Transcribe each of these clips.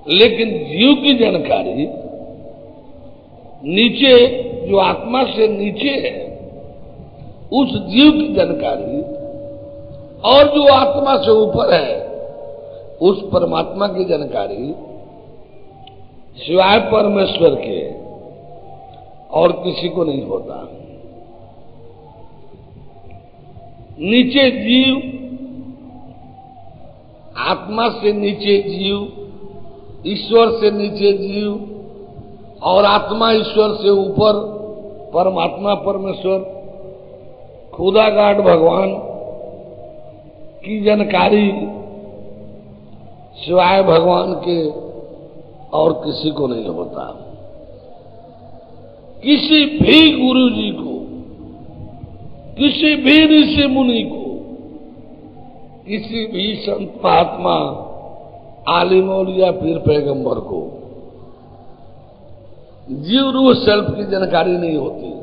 लेकिन जीव की जानकारी नीचे, जो आत्मा से नीचे है, उस जीव की जानकारी, और जो आत्मा से ऊपर है उस परमात्मा की जानकारी सिवाय परमेश्वर के और किसी को नहीं होता। नीचे जीव, आत्मा से नीचे जीव, ईश्वर से नीचे जीव, और आत्मा ईश्वर से ऊपर परमात्मा परमेश्वर, खुदा गाड भगवान की जानकारी सिवाय भगवान के और किसी को नहीं होता। किसी भी गुरु जी को, किसी भी ऋषि मुनि को, किसी भी संत महात्मा, आलिम औलिया, पीर पैगंबर को जीव रूह सेल्फ की जानकारी नहीं होती।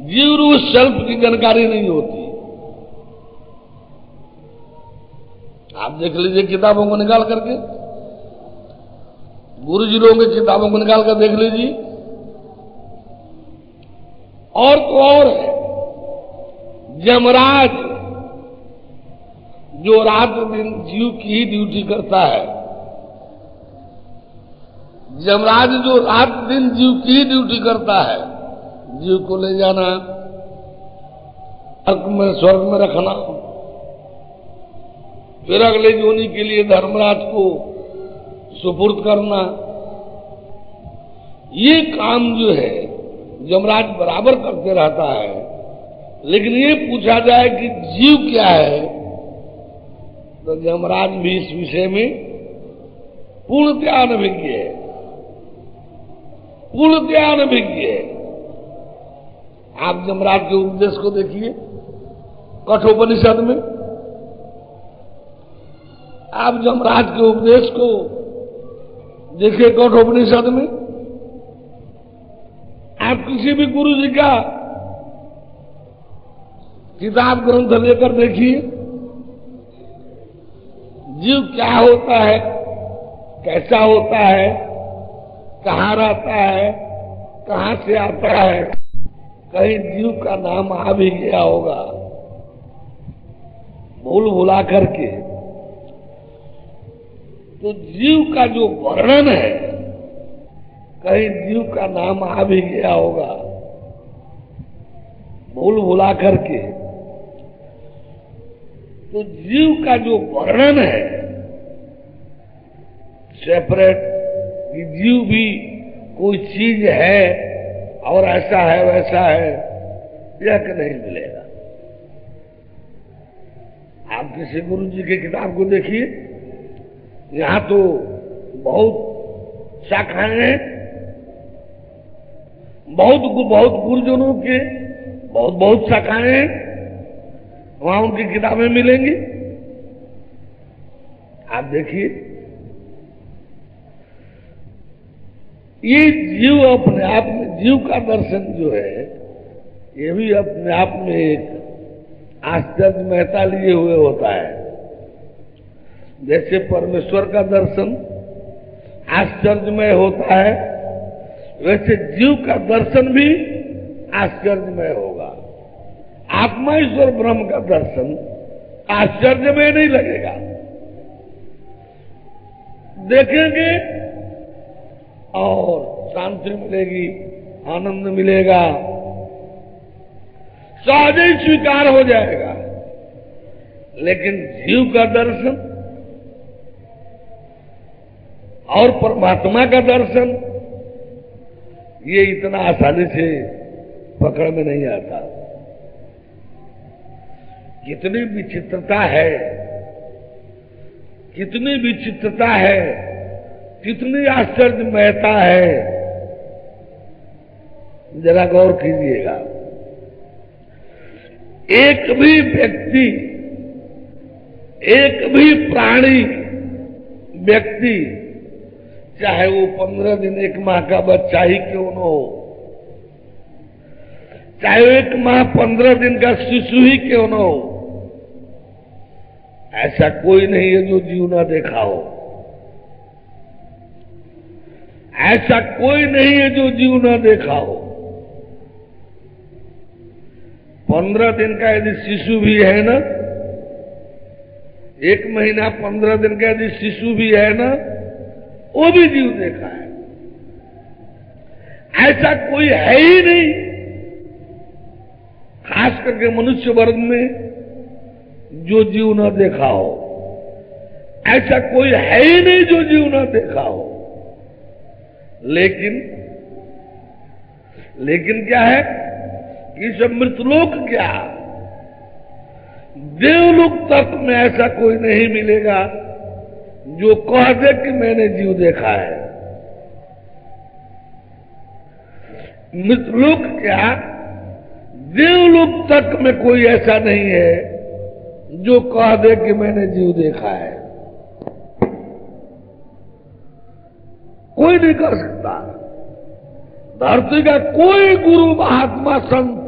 जीव रूह सेल्फ की जानकारी नहीं होती। आप देख लीजिए किताबों को निकाल करके, गुरु जी लोगों की किताबों को निकाल कर देख लीजिए। और तो और है, यमराज जो रात दिन जीव की ही ड्यूटी करता है, यमराज जो रात दिन जीव की ही ड्यूटी करता है, जीव को ले जाना, नरक में स्वर्ग में रखना, फिर अगले योनि के लिए धर्मराज को सुपुर्द करना, ये काम जो है यमराज बराबर करते रहता है। लेकिन ये पूछा जाए कि जीव क्या है, तो यमराज भी इस विषय में पूर्णतया अनभिज्ञ है, पूर्णतया अनभिज्ञ है। आप यमराज के उपदेश को देखिए कठोपनिषद में, आप यमराज के उपदेश को देखिए कठोपनिषद में। आप किसी भी गुरु जी का किताब ग्रंथ लेकर देखिए, जीव क्या होता है, कैसा होता है, कहाँ रहता है, कहाँ से आता है, कहीं जीव का नाम आ भी गया होगा भूल भुला करके। तो जीव का जो वर्णन है, कहीं जीव का नाम आ भी गया होगा भूल भुला करके। तो जीव का जो वर्णन है सेपरेट, कि जीव भी कोई चीज है और ऐसा है वैसा है, यह नहीं मिलेगा। आप किसी गुरु जी की किताब को देखिए, यहां तो बहुत शाखाएं हैं, बहुत गुरुजनों के बहुत शाखाएं हैं, वहां उनकी किताबें मिलेंगी। आप देखिए, ये जीव अपने आप में, जीव का दर्शन जो है, ये भी अपने आप में एक आश्चर्यमयता लिए हुए होता है। जैसे परमेश्वर का दर्शन आश्चर्यमय होता है, वैसे जीव का दर्शन भी आश्चर्यमय होगा। आत्मा ईश्वर ब्रह्म का दर्शन आश्चर्यमय नहीं लगेगा। देखेंगे और शांति मिलेगी, आनंद मिलेगा, सहज ही स्वीकार हो जाएगा। लेकिन जीव का दर्शन और परमात्मा का दर्शन, ये इतना आसानी से पकड़ में नहीं आता। कितनी विचित्रता है, कितनी विचित्रता है, कितनी आश्चर्यमयता है, जरा गौर कीजिएगा। एक भी व्यक्ति, एक भी प्राणी व्यक्ति, चाहे वो 15 दिन 1 माह का बच्चा ही क्यों न हो, चाहे 1 माह 15 दिन का शिशु ही क्यों न हो, ऐसा कोई नहीं है जो जीव ना देखा हो। ऐसा कोई नहीं है जो जीव ना देखा हो। 15 दिन का यदि शिशु भी है ना, 1 महीना 15 दिन का यदि शिशु भी है ना, वो भी जीव देखा है। ऐसा कोई है ही नहीं, खास करके मनुष्य वर्ग में, जो जीव ना देखा हो। ऐसा कोई है ही नहीं जो जीव ना देखा हो। लेकिन क्या है कि सब मृतलोक, क्या देवलोक तक में ऐसा कोई नहीं मिलेगा जो कह दे कि मैंने जीव देखा है। मृतलोक क्या, देवलोक तक में कोई ऐसा नहीं है जो कह दे कि मैंने जीव देखा है। कोई नहीं कर सकता। धरती का कोई गुरु, महात्मा, संत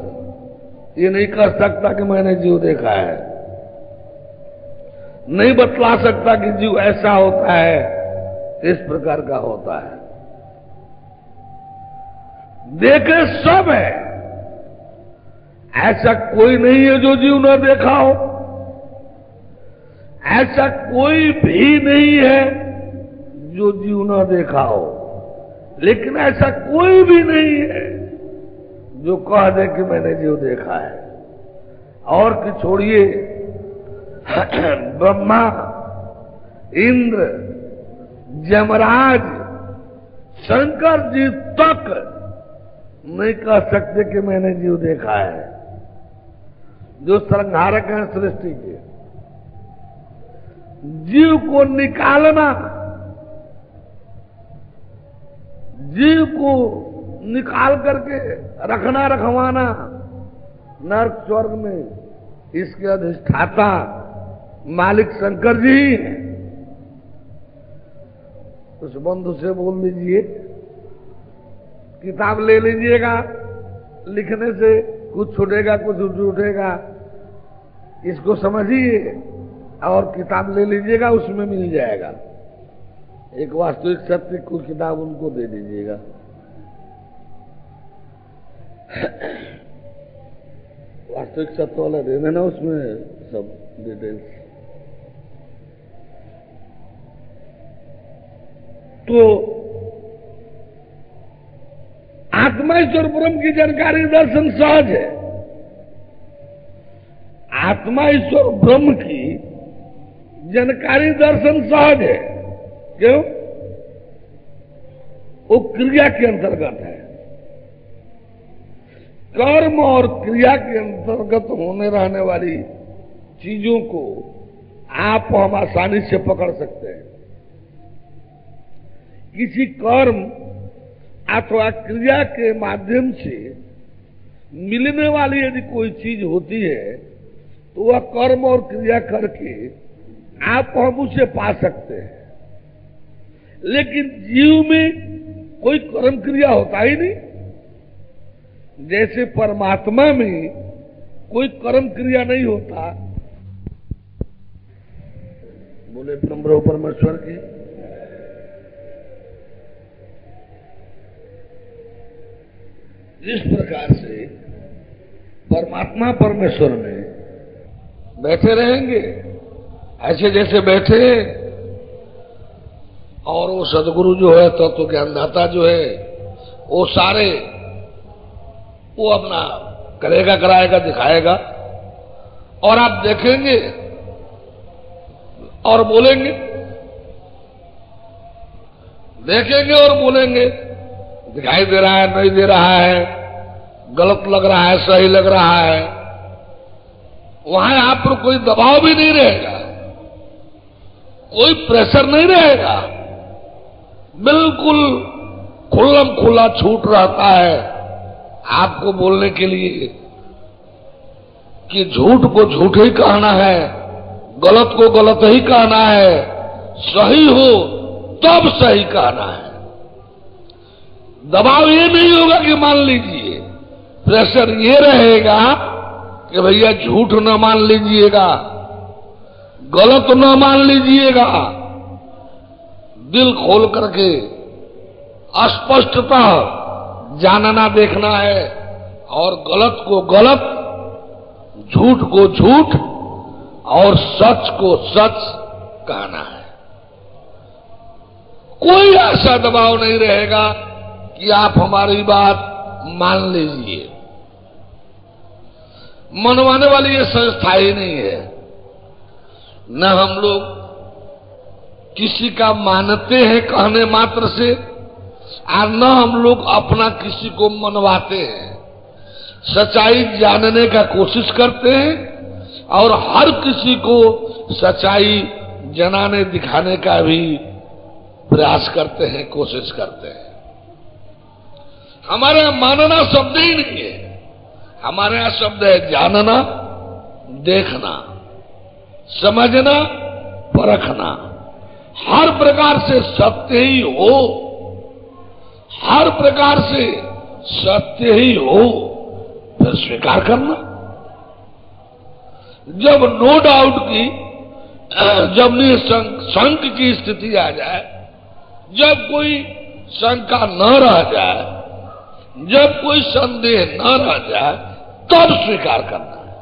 ये नहीं कर सकता कि मैंने जीव देखा है। नहीं बतला सकता कि जीव ऐसा होता है, इस प्रकार का होता है। देखे सब है, ऐसा कोई नहीं है जो जीव न देखा हो। ऐसा कोई भी नहीं है जो जीव न देखा हो। लेकिन ऐसा कोई भी नहीं है जो कह दे कि मैंने जीव देखा है। और कि छोड़िए, ब्रह्मा, इंद्र, यमराज, शंकर जी तक नहीं कह सकते कि मैंने जीव देखा है, जो संहारक हैं सृष्टि के। जीव को निकालना, जीव को निकाल करके रखना, रखवाना नर्क स्वर्ग में, इसके अधिष्ठाता मालिक शंकर जी। उस बंधु से बोल दीजिए, किताब ले लीजिएगा, लिखने से कुछ छूटेगा कुछ उठेगा, इसको समझिए और किताब ले लीजिएगा, उसमें मिल जाएगा। एक वास्तविक सत्य को किताब उनको दे दीजिएगा। वास्तविक सत्य वाला दे देना, उसमें सब डिटेल्स। तो आत्मा ईश्वर ब्रह्म की जानकारी दर्शन सहज है। आत्मा ईश्वर ब्रह्म की जानकारी दर्शन सहज है। क्यों? वो क्रिया के अंतर्गत है। कर्म और क्रिया के अंतर्गत होने रहने वाली चीजों को आप हम आसानी से पकड़ सकते हैं। किसी कर्म अथवा क्रिया के माध्यम से मिलने वाली यदि कोई चीज होती है तो वह कर्म और क्रिया करके आप हम उसे पा सकते हैं। लेकिन जीव में कोई कर्म क्रिया होता ही नहीं। जैसे परमात्मा में कोई कर्म क्रिया नहीं होता। बोले ब्रह्म परमेश्वर की। जिस प्रकार से परमात्मा परमेश्वर में बैठे रहेंगे, ऐसे जैसे बैठे, और वो सदगुरु जो है, तत्व ज्ञानदाता जो है, वो सारे वो अपना करेगा, कराएगा, दिखाएगा, और आप देखेंगे और बोलेंगे, देखेंगे और बोलेंगे, दिखाई दे रहा है, नहीं दे रहा है, गलत लग रहा है, सही लग रहा है। वहां आप पर कोई दबाव भी नहीं रहेगा, कोई प्रेशर नहीं रहेगा, बिल्कुल खुल्लम खुला छूट रहता है आपको बोलने के लिए कि झूठ को झूठ ही कहना है, गलत को गलत ही कहना है, सही हो तब सही कहना है। दबाव ये नहीं होगा कि मान लीजिए, प्रेशर ये रहेगा कि भैया झूठ न मान लीजिएगा, गलत न मान लीजिएगा, दिल खोल करके स्पष्टता जानना देखना है, और गलत को गलत, झूठ को झूठ और सच को सच कहना है। कोई ऐसा दबाव नहीं रहेगा कि आप हमारी बात मान लीजिए। मनवाने वाली ये संस्था ही नहीं है। न हम लोग किसी का मानते हैं कहने मात्र से, और न हम लोग अपना किसी को मनवाते हैं। सच्चाई जानने का कोशिश करते हैं और हर किसी को सच्चाई जनाने दिखाने का भी प्रयास करते हैं, कोशिश करते हैं। हमारे यहां मानना शब्द ही नहीं है, हमारे यहां शब्द है जानना, देखना, समझना, परखना। हर प्रकार से सत्य ही हो, हर प्रकार से सत्य ही हो, फिर स्वीकार करना। जब नो डाउट की, जब निशंक की स्थिति आ जाए, जब कोई शंका न रह जाए, जब कोई संदेह न रह जाए, तब स्वीकार करना है।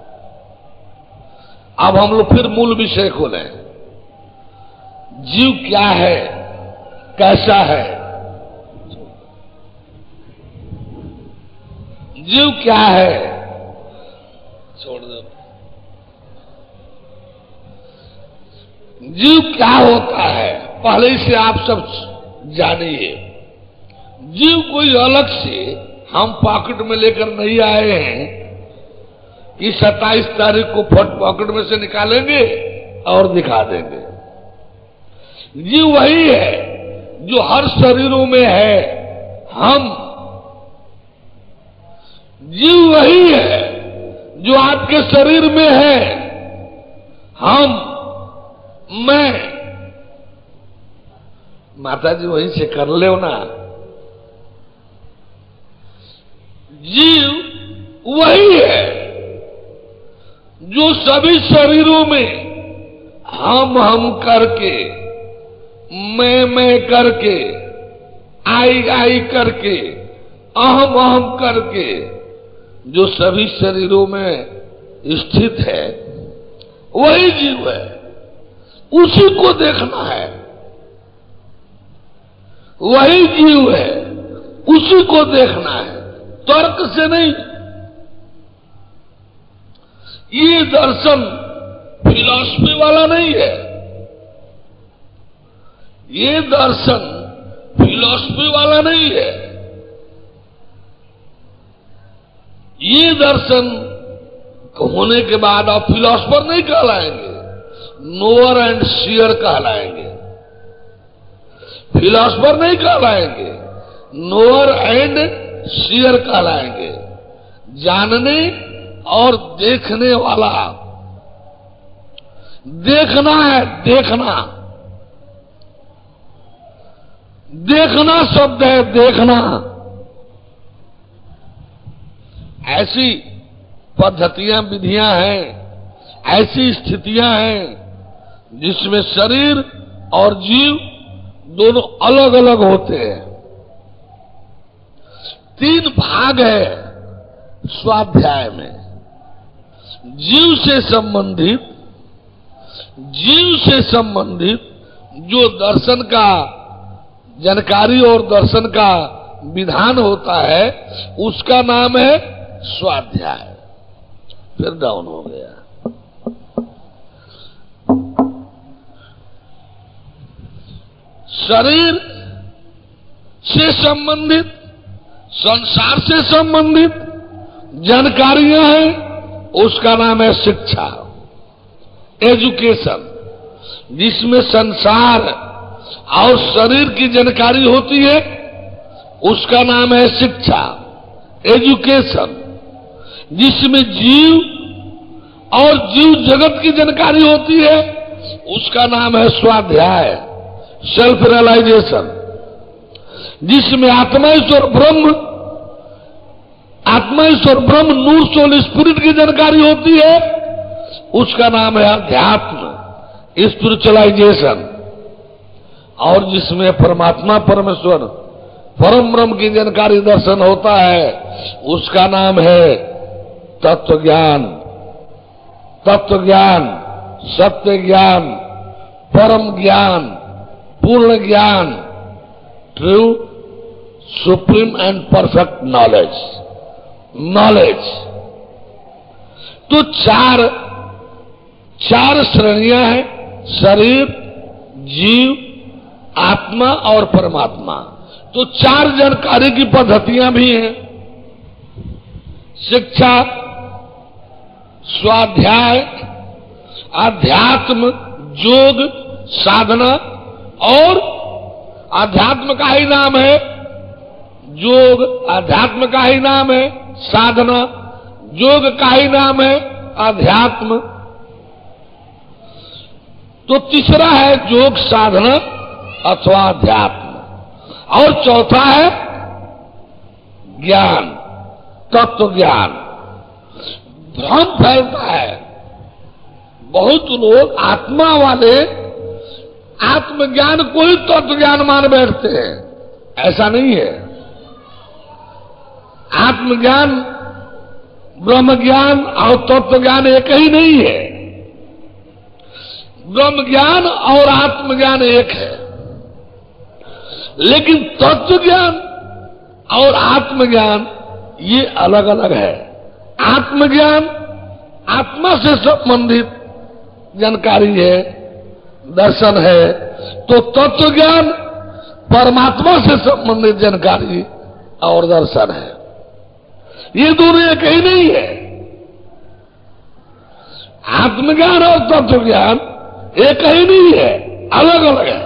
अब हम लोग फिर मूल विषय खोलें। जीव क्या है, कैसा है? जीव क्या है? छोड़ दो। जीव क्या होता है पहले इसे आप सब जानिए। जीव कोई अलग से हम पॉकेट में लेकर नहीं आए हैं कि 27 तारीख को फट पॉकेट में से निकालेंगे और दिखा देंगे। जीव वही है जो हर शरीरों में है, हम। जीव वही है जो आपके शरीर में है, हम, मैं। माता जी वहीं से कर ले ना। जीव वही है जो सभी शरीरों में हम करके, मैं करके, आई करके, अहम करके, जो सभी शरीरों में स्थित है, वही जीव है। उसी को देखना है। वही जीव है, उसी को देखना है, तर्क से नहीं। ये दर्शन फिलॉसफी वाला नहीं है। ये दर्शन फिलॉसफी वाला नहीं है। ये दर्शन होने के बाद आप फिलॉसफर नहीं कहलाएंगे, नोअर एंड सीयर कहलाएंगे। फिलॉसफर नहीं कहलाएंगे, नोअर एंड सीयर कहलाएंगे। जानने और देखने वाला। देखना है, देखना। देखना शब्द है, देखना। ऐसी पद्धतियां, विधियां हैं, ऐसी स्थितियां हैं जिसमें शरीर और जीव दोनों अलग अलग होते हैं। 3 भाग है स्वाध्याय में। जीव से संबंधित जो दर्शन का जानकारी और दर्शन का विधान होता है, उसका नाम है स्वाध्याय। फिर डाउन हो गया। शरीर से संबंधित, संसार से संबंधित जानकारियां हैं, उसका नाम है शिक्षा, एजुकेशन। जिसमें संसार और शरीर की जानकारी होती है, उसका नाम है शिक्षा, एजुकेशन। जिसमें जीव और जीव जगत की जानकारी होती है, उसका नाम है स्वाध्याय, सेल्फ रियलाइजेशन। जिसमें आत्मा ईश्वर ब्रह्म नूर सोल स्पिरिट की जानकारी होती है, उसका नाम है अध्यात्म, स्पिरिचुअलाइजेशन, और जिसमें परमात्मा परमेश्वर परम ब्रह्म की जानकारी दर्शन होता है, उसका नाम है तत्व ज्ञान। तत्व ज्ञान, सत्य ज्ञान, परम ज्ञान, पूर्ण ज्ञान, true supreme and perfect knowledge. Knowledge तो चार श्रेणियां हैं, शरीर, जीव, आत्मा और परमात्मा। तो चार जानकारी की पद्धतियां भी हैं, शिक्षा, स्वाध्याय, अध्यात्म, योग, साधना। और अध्यात्म का ही नाम है योग, अध्यात्म का ही नाम है साधना, योग का ही नाम है अध्यात्म। तो तीसरा है योग, साधना अथवा अध्यात्म, और चौथा है ज्ञान, तत्व ज्ञान। भ्रम फैलता है, बहुत लोग आत्मा वाले आत्मज्ञान को ही तत्व ज्ञान मान बैठते हैं। ऐसा नहीं है। आत्मज्ञान, ब्रह्म ज्ञान और तत्व ज्ञान एक ही नहीं है। ब्रह्म ज्ञान और आत्मज्ञान एक है, लेकिन तत्व ज्ञान और आत्मज्ञान ये अलग अलग है। आत्मज्ञान आत्मा से संबंधित जानकारी है, दर्शन है। तो तत्व ज्ञान परमात्मा से संबंधित जानकारी और दर्शन है। ये दोनों एक ही नहीं है। आत्मज्ञान और तत्व ज्ञान एक ही नहीं है, अलग अलग है।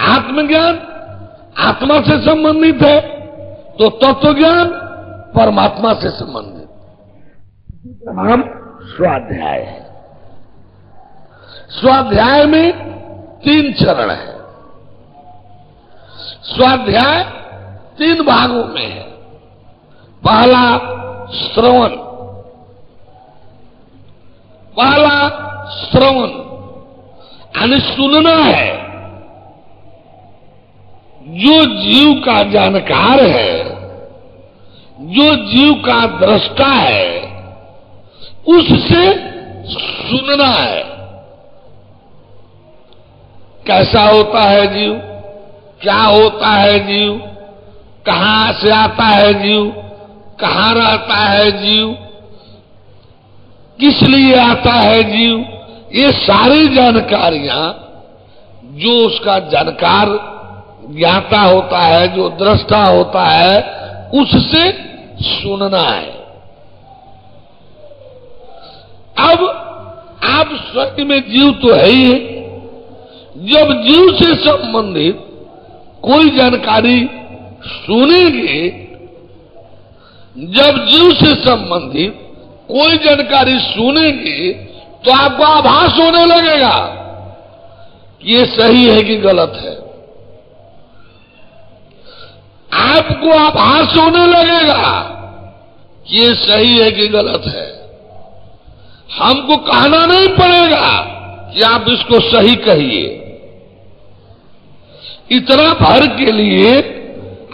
आत्मज्ञान आत्मा से संबंधित है, तो तत्व ज्ञान परमात्मा से संबंधित। नाम स्वाध्याय है। स्वाध्याय में 3 चरण है। स्वाध्याय 3 भागों में है। पहला श्रवण, पहला श्रवण यानी सुनना है। जो जीव का जानकार है, जो जीव का दृष्टा है, उससे सुनना है। कैसा होता है जीव, क्या होता है जीव, कहां से आता है जीव, कहां रहता है जीव, किस लिए आता है जीव, ये सारी जानकारियां जो उसका जानकार ज्ञाता होता है, जो दृष्टा होता है, उससे सुनना है। अब आप स्वयं में जीव तो है ही है। जब जीव से संबंधित कोई जानकारी सुनेंगे, जब जीव से संबंधित कोई जानकारी सुनेंगे, तो आपको आभास होने लगेगा कि ये सही है कि गलत है। आपको आभास होने लगेगा कि ये सही है कि गलत है। हमको कहना नहीं पड़ेगा कि आप इसको सही कहिए। इतना भर के लिए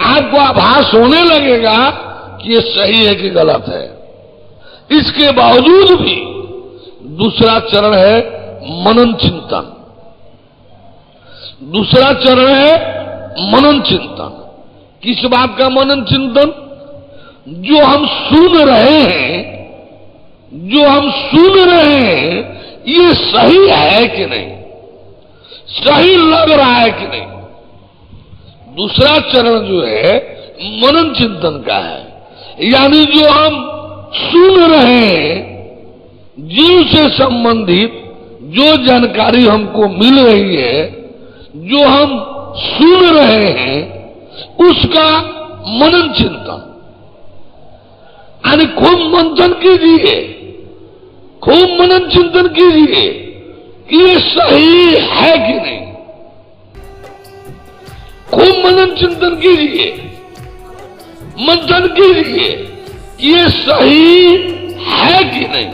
आपको आभास होने लगेगा कि ये सही है कि गलत है। इसके बावजूद भी दूसरा चरण है मनन चिंतन। दूसरा चरण है मनन चिंतन। किस बात का मनन चिंतन? जो हम सुन रहे हैं, जो हम सुन रहे हैं, ये सही है कि नहीं, सही लग रहा है कि नहीं। दूसरा चरण जो है मनन चिंतन का है। यानी जो हम सुन रहे हैं, जीव से संबंधित जो जानकारी हमको मिल रही है, जो हम सुन रहे हैं, उसका मनन चिंतन। यानी खूब मंथन कीजिए, खूब मनन चिंतन कीजिए कि ये सही है कि नहीं। खूब मनन चिंतन कीजिए, मंथन कीजिए कि ये सही है कि नहीं।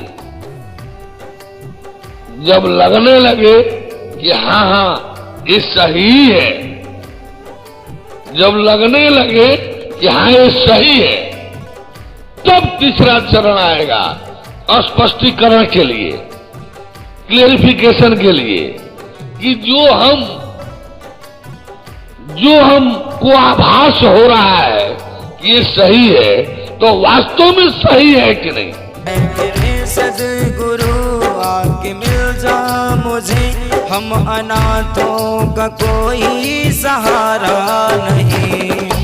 जब लगने लगे कि हाँ हाँ ये सही है, जब लगने लगे कि हाँ ये सही है, तब तीसरा चरण आएगा स्पष्टीकरण के लिए, क्लेरिफिकेशन के लिए, कि जो हमको आभास हो रहा है कि ये सही है, तो वास्तव में सही है कि नहीं। सद्गुरु आके मिल जा मुझे, हम अनाथों का कोई सहारा नहीं।